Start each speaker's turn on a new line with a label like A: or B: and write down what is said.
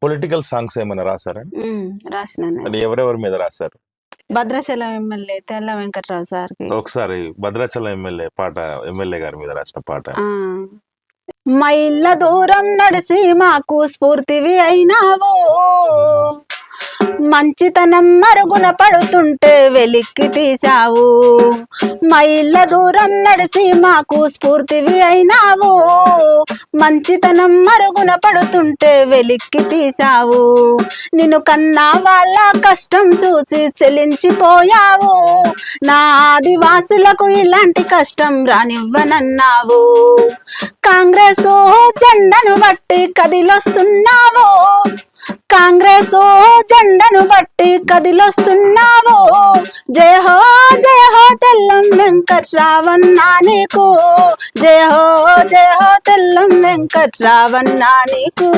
A: Political songs ఏమైనా రాశారా?
B: రాసినాను.
A: అంటే ఎవరెవరి మీద రాశారు?
B: భద్రాచలం ఎమ్మెల్యే తెల్ల వెంకట్రావు సార్కి.
A: ఒకసారి భద్రాచలం ఎమ్మెల్యే పాట, ఎమ్మెల్యే గారి మీద రాసిన పాట.
B: మైళ్ళ దూరం నడిసి మాకు స్ఫూర్తివి అయినావో, మంచితనం మరుగున పడుతుంటే వెలిక్కి తీసావు. మైళ్ళ దూరం నడిసి మాకు స్ఫూర్తివి అయినావు, మంచితనం మరుగున పడుతుంటే వెలిక్కి తీసావు. నిన్ను కన్నా వాళ్ళ కష్టం చూసి చెలించిపోయావు. నా ఆదివాసులకు ఇలాంటి కష్టం రానివ్వనన్నావు. కాంగ్రెస్ జెండను బట్టి కదిలొస్తున్నావు, కాంగ్రెస్ జెండను బట్టి కదిలొస్తున్నావు. జయ హో తెల్లం వెంకట్రావన్నా నీకు, జయ హో తెల్లం వెంకట్రావన్నా నీకు.